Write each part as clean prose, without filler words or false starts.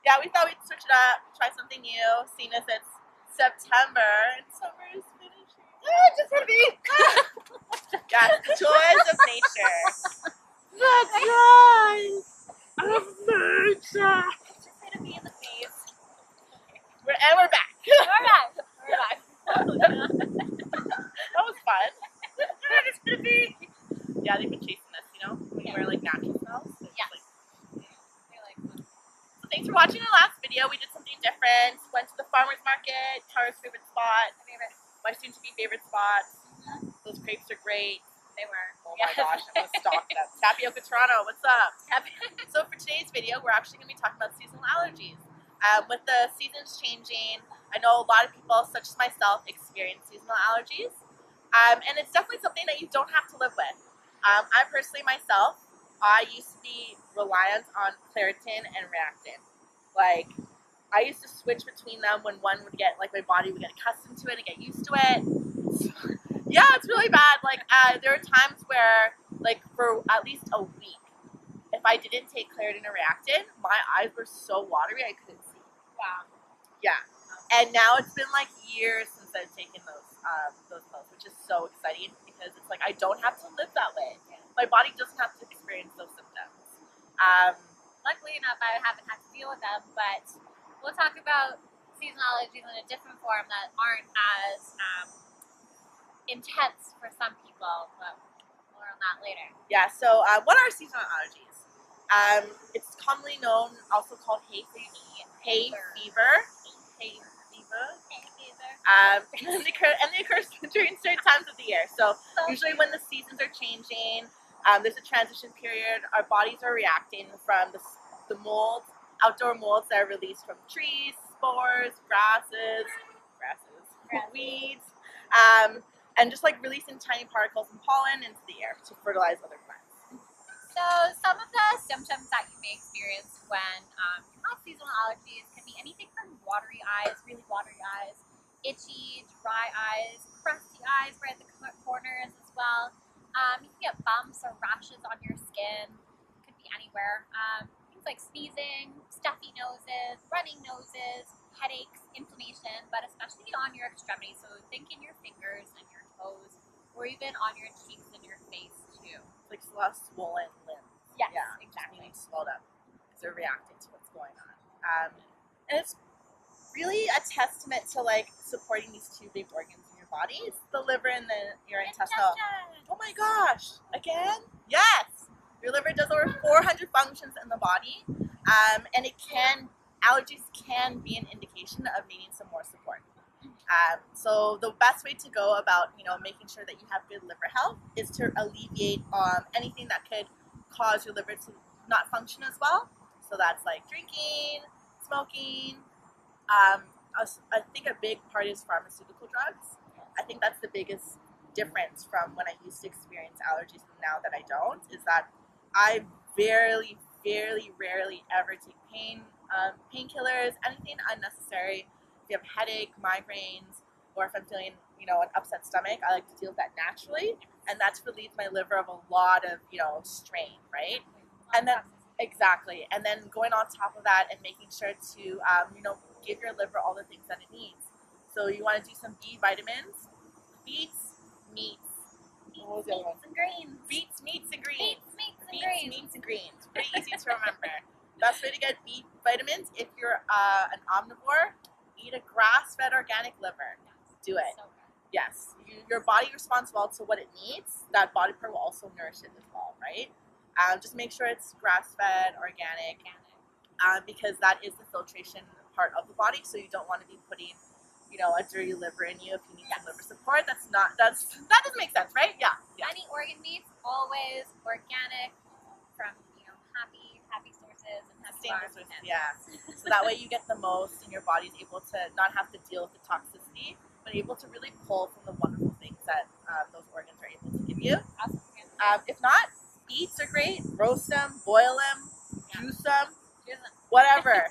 Yeah, we thought we'd switch it up, try something new, seeing as it's September and summer is finishing. Just gonna be. Yes, joys of nature. The joys of nature. Just gonna be in the face. We're back. We're back. That was fun. We're just gonna be. Yeah, they've been chasing us, you know, when you wear like natural smells. So Yeah. So thanks for watching the last video. We did something different. Went to the farmer's market, Tara's favorite spot, my soon-to-be favorite spot. Those crepes are great. They were. Oh my gosh, I'm gonna stalk them. Tapioca Toronto, what's up? So for today's video, we're actually gonna be talking about seasonal allergies. With the seasons changing, I know a lot of people, such as myself, experience seasonal allergies. And it's definitely something that you don't have to live with. I personally myself, I used to be reliant on Claritin and Reactin. Like, I used to switch between them when one would get, like, my body would get accustomed to it and get used to it. Yeah, it's really bad. Like, there are times where, like, for at least a week, if I didn't take Claritin or Reactin, my eyes were so watery I couldn't see. Wow. Yeah. And now it's been, like, years since I've taken those pills, which is so exciting because it's like I don't have to live that way. My body doesn't have to experience those symptoms. Luckily enough, I haven't had to deal with them, but we'll talk about seasonal allergies in a different form that aren't as intense for some people, but more on that later. Yeah, so what are seasonal allergies? It's commonly known, also called hay fever. And they occur during certain times of the year. So usually when the seasons are changing, there's a transition period. Our bodies are reacting from the molds, outdoor molds that are released from trees, spores, grasses, weeds, and just like releasing tiny particles and pollen into the air to fertilize other plants. So some of the symptoms that you may experience when you have seasonal allergies can be anything from watery eyes, really watery eyes, itchy, dry eyes, crusty eyes right at the corners as well. You can get bumps or rashes on your skin. Could be anywhere. Things like sneezing, stuffy noses, running noses, headaches, inflammation, but especially on your extremities. So think in your fingers and your toes, or even on your cheeks and your face too. Like a lot of swollen limbs. Yes, yeah, exactly. Meaning swelled up because they're reacting to what's going on. And it's really a testament to like supporting these two big organs in your body. It's the liver and your intestinal. Oh my gosh! Again? Yes. Your liver does over 400 functions in the body, and allergies can be an indication of needing some more support. So the best way to go about, making sure that you have good liver health is to alleviate anything that could cause your liver to not function as well. So that's like drinking, smoking. I think a big part is pharmaceutical drugs. I think that's the biggest difference from when I used to experience allergies and now that I don't, is that I very, very rarely ever take painkillers, anything unnecessary. If you have a headache, migraines, or if I'm feeling, an upset stomach, I like to deal with that naturally, and that's relieved my liver of a lot of, strain, right? And then, exactly, and then going on top of that and making sure to, give your liver all the things that it needs. So you want to do some B vitamins, beets, meats, and greens. Beets, meats, and greens. Meats, and greens. Pretty easy to remember. Best way to get B vitamins, if you're an omnivore, eat a grass-fed organic liver. Do it. So yes. Your body responds well to what it needs. That body part will also nourish it as well, right? Just make sure it's grass-fed, organic, because that is the filtration part of the body. So you don't want to be putting, a dirty liver in you if you need some liver support. That doesn't make sense, right? Yeah. Any organ meats, always organic, from happy sources and happy farms. Yeah. So that way you get the most, and your body's able to not have to deal with the toxicity, but able to really pull from the wonderful things that those organs are able to give you. Awesome. If not, beets are great. Roast them, boil them, juice them, whatever.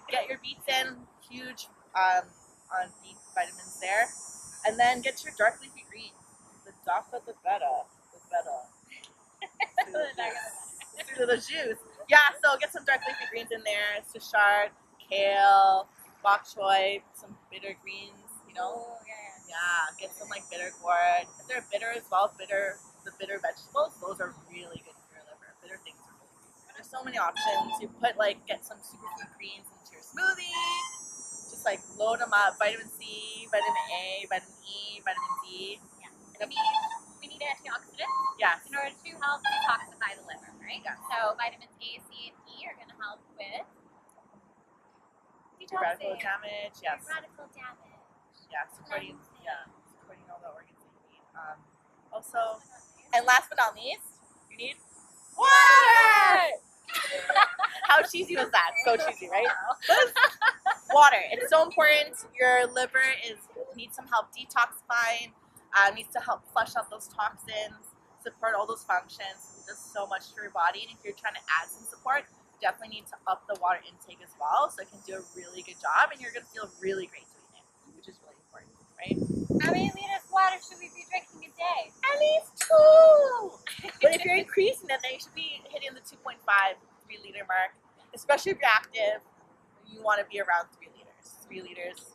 Get your beets in, huge on B vitamins there, and then get your dark leafy greens. The darker the better. The juice. Yeah, so get some dark leafy greens in there. Sushard, kale, bok choy, some bitter greens, you know. Oh, yeah. Yeah, get some like bitter gourd. If they're bitter as well, the bitter vegetables, those are really good for your liver. Bitter things are really good. There's so many options. You get some superfood greens into your smoothie. Just like load them up. Vitamin C, vitamin A, vitamin E, vitamin D. Yeah. We need antioxidants Yes. in order to help detoxify the liver, right? Yeah. So vitamins A, C, and E are going to help with Radical detoxing. damage. Yes. Radical damage. Yeah, supporting all the organs that you need. Also, Last but not least, and last but not least, you need water. How cheesy was that? So cheesy, right? Water. It's so important. Your liver needs some help detoxifying. Needs to help flush out those toxins, support all those functions. It does so much for your body. And if you're trying to add some support, you definitely need to up the water intake as well, so it can do a really good job, and you're gonna feel really great doing it, which is really important, right? how many liters of water should we be drinking a day? At least 2. But if you're increasing it, then you should be hitting the 2.5, 3 liter mark. Especially if you're active, you want to be around 3 liters. 3 liters.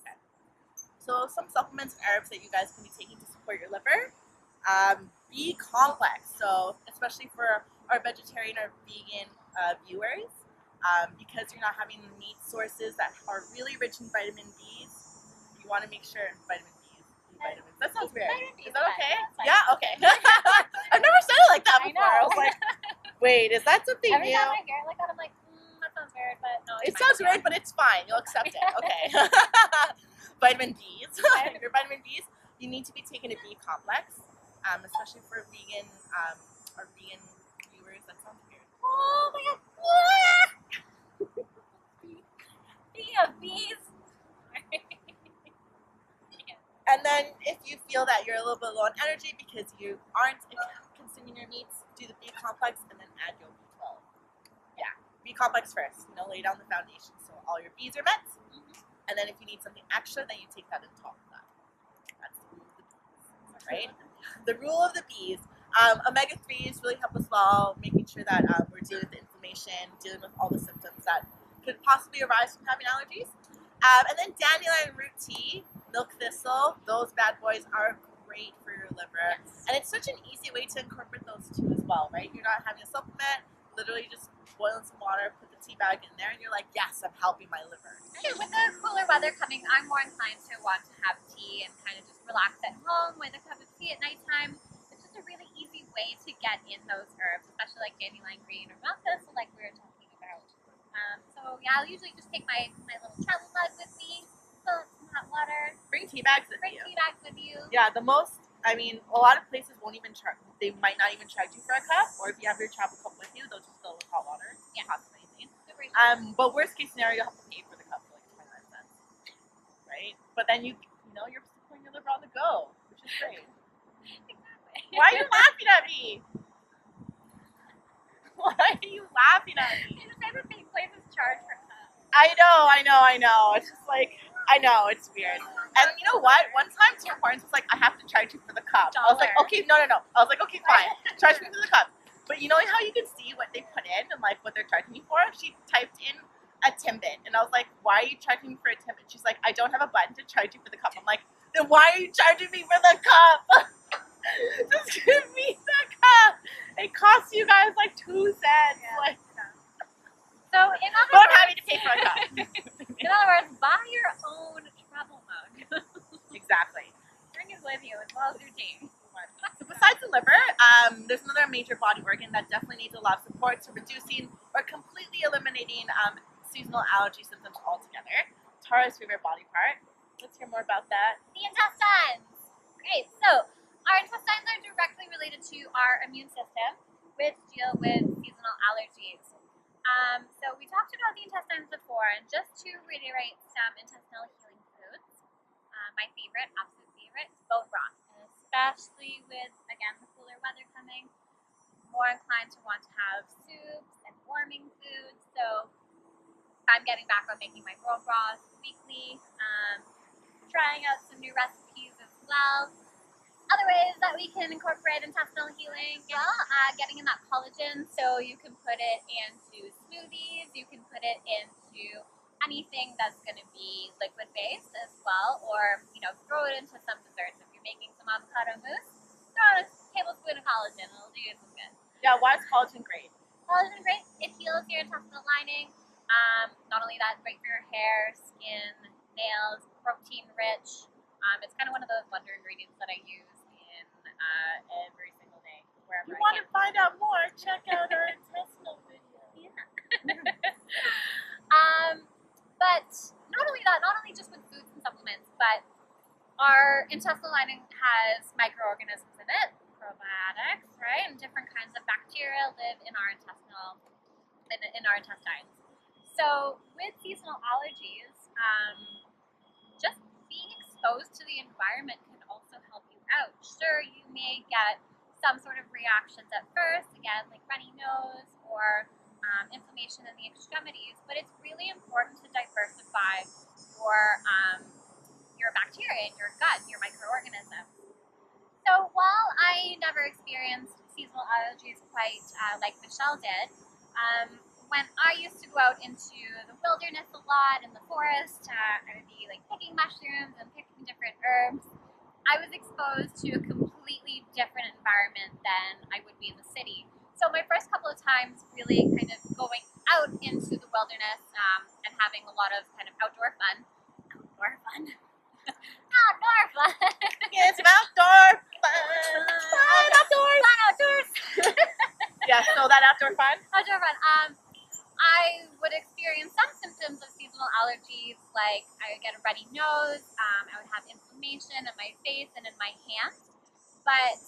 Okay. So some supplements and herbs that you guys can be taking to support your liver. B complex. So especially for our vegetarian or vegan viewers, because you're not having meat sources that are really rich in vitamin B's, you want to make sure vitamin B's. Vitamins. That sounds weird. Is that okay? Yeah, okay. I've never said it like that before. I was like, wait, is that something Every new? time I hear it like that, I'm like, that sounds weird, but no. It sounds weird, but it's fine. You'll accept it. Okay. Vitamin B's. Your vitamin B's, you need to be taking a B complex, especially for vegan or vegan viewers. That sounds weird. Oh my god. Speaking of bees. And then if you feel that you're a little bit low on energy because you aren't consuming your meats, do the B complex and then add your B12. Yeah, B complex first. Lay down the foundation so all your B's are met. And then if you need something extra, then you take that on top of that. That's the rule of the bees, right? The rule of the bees. Omega-3s really help us well, making sure that we're dealing with the inflammation, dealing with all the symptoms that could possibly arise from having allergies. And then dandelion root tea, milk thistle, those bad boys are great for your liver. Yes. And it's such an easy way to incorporate those two as well, right? You're not having a supplement, literally just boil in some water, put the tea bag in there, and you're like, yes, I'm helping my liver. And with the cooler weather coming, I'm more inclined to want to have tea and kind of just relax at home with a cup of tea at nighttime. It's just a really easy way to get in those herbs, especially like dandelion green or milk thistle, like we were talking about. So yeah, I'll usually just take my little travel mug with me, fill up some hot water. Bring tea bags with you. Bring tea bags with you. Yeah, a lot of places won't even charge, they might not even charge you for a cup, or if you have your travel cup with you, they'll just fill it with hot water. Yeah. Cost anything. Super But worst case scenario, you'll have to pay for the cup for like 29 cents. Right? But then you're supporting your liver on the go, which is great. Exactly. Why are you laughing at me? Why are you laughing at me? My favorite big places charge for cups. I know. It's just like, I know, it's weird. And you know what? One time Tim Hortons was like, I have to charge you for the cup. I was like, okay, no. I was like, okay, fine. Charge me for the cup. But you know how you can see what they put in and like what they're charging me for? She typed in a Timbit. And I was like, why are you charging me for a Timbit? She's like, I don't have a button to charge you for the cup. I'm like, then why are you charging me for the cup? Just give me the cup. It costs you guys like 2 cents. Yeah. Like, So in other don't words, have to pay for a cup. in other words, buy your own travel mug. Exactly. Bring it with you as well as your tea. So besides the liver, there's another major body organ that definitely needs a lot of support to reducing or completely eliminating seasonal allergy symptoms altogether. Tara's favorite body part. Let's hear more about that. The intestines. Great. So our intestines are directly related to our immune system, which deal with seasonal allergies. So we talked about the intestines before, and just to reiterate some intestinal healing foods, my favorite, absolute favorite, is bone broth, and especially with, again, the cooler weather coming, more inclined to want to have soups and warming foods. So I'm getting back on making my bone broth weekly, trying out some new recipes as well. Other ways that we can incorporate intestinal healing, well, getting in that collagen, so you can put it into smoothies, you can put it into anything that's going to be liquid based as well, or throw it into some desserts. If you're making some avocado mousse, throw in a tablespoon of collagen, it'll do you some good. Yeah, why is collagen great? Collagen great, it heals your intestinal lining. Not only that, great for your hair, skin, nails, protein rich. It's kind of one of those wonder ingredients that I use in every single day, wherever You I want can. to find out more? Check out our intestinal video. Yeah. But not only that, not only just with foods and supplements, but our intestinal lining has microorganisms in it, probiotics, right? And different kinds of bacteria live in our intestines. So with seasonal allergies, just being exposed to the environment can also help you out. Sure, you may get some sort of reactions at first, again, like runny nose or inflammation in the extremities, but it's really important to diversify your bacteria in your gut and your microorganisms. So while I never experienced seasonal allergies quite like Michelle did, when I used to go out into the wilderness a lot in the forest, I would be like picking mushrooms and picking different herbs. I was exposed to a completely different environment than I would be in the city. So my first couple of times really kind of going out into the wilderness and having a lot of kind of outdoor fun. Outdoor fun. Get some outdoor fun. Fun outdoors. Fun outdoors. Yeah, so that outdoor fun? Outdoor fun. I would experience some symptoms of seasonal allergies, like I would get a runny nose, I would have inflammation in my face and in my hands. But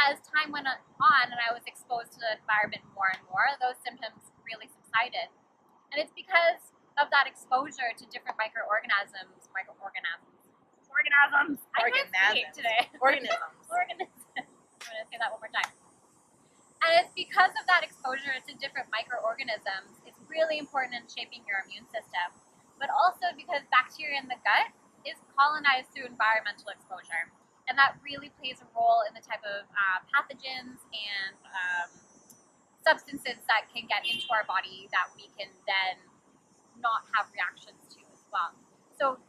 as time went on and I was exposed to the environment more and more, those symptoms really subsided. And it's because of that exposure to different microorganisms. I can't speak today. Organisms. I'm going to say that one more time. And it's because of that exposure to different microorganisms, it's really important in shaping your immune system. But also because bacteria in the gut is colonized through environmental exposure. And that really plays a role in the type of pathogens and substances that can get into our body that we can then not have reactions to as well. So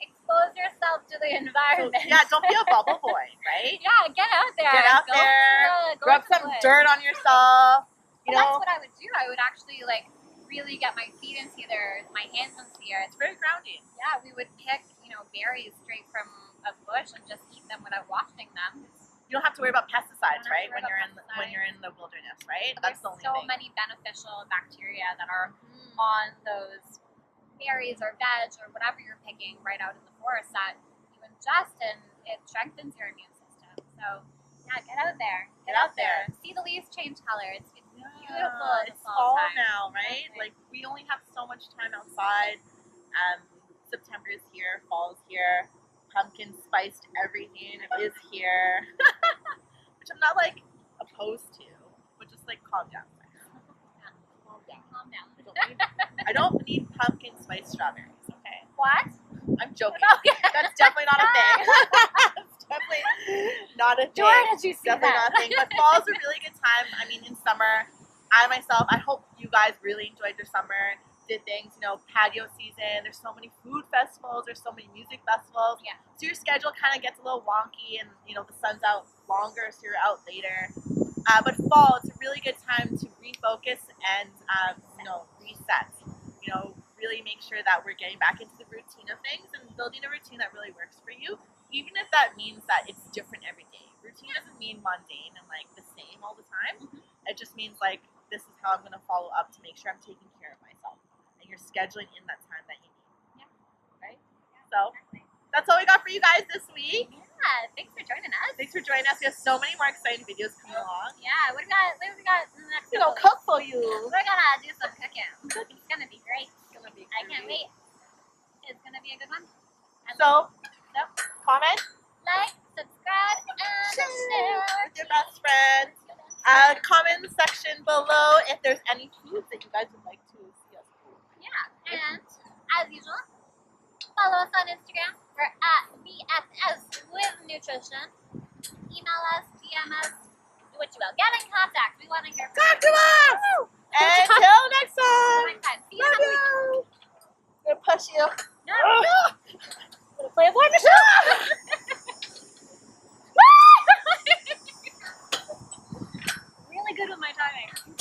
expose yourself to the environment. So, yeah, don't be a bubble boy, right? Yeah, get out there. Get out there. Rub some dirt on yourself. That's what I would do. I would actually really get my feet into my hands into the earth. It's very grounding. Yeah, we would pick berries straight from a bush and just eat them without washing them. You don't have to worry about pesticides, right? When you're in the wilderness, right? That's the only so thing. many beneficial bacteria that are on those berries or veg or whatever you're picking right out in the forest that you ingest, and it strengthens your immune system. So yeah, get out there. Get out there. See the leaves change color. It's beautiful in the It's fall fall time. now, right? Exactly. Like we only have so much time outside. September is here. Fall is here. Pumpkin spiced everything is here. Which I'm not opposed to, but just calm down. Calm down. Calm down. I don't need pumpkin spice strawberries, okay? What? I'm joking. Oh, yeah. That's definitely not a thing. That's definitely not a thing. Where did you see Definitely that? not a thing. But fall is a really good time. I mean, in summer, I hope you guys really enjoyed your summer. Did things, patio season. There's so many food festivals. There's so many music festivals. Yeah. So your schedule kind of gets a little wonky, and the sun's out longer, so you're out later. But fall, it's a really good time to refocus and reset. Really make sure that we're getting back into the routine of things and building a routine that really works for you, even if that means that it's different every day. Routine doesn't mean mundane and the same all the time. Mm-hmm. It just means this is how I'm going to follow up to make sure I'm taking care of myself, and you're scheduling in that time that you need. Yeah. Right? So that's all we got for you guys this week. Yeah, thanks for joining us. Thanks for joining us. We have so many more exciting videos coming along. Yeah, what do we got in the next We're going to couple cook for you. We're gonna do some cooking. It's gonna be great. It's going to be I can't wait. It's gonna be a good one. And So, comment, like, subscribe, and share with your best friends. Comment in the section below if there's any foods that you guys would like to see us do. Yeah, and as usual, follow us on Instagram. We're at BFS with Nutrition. Email us, DM us, do what you will. Get in contact. We want to hear from Talk you. to us! Until next time! Next time. See you Love next week. you! I'm gonna push you. No. Oh. I'm gonna play a board machine. Really good with my timing.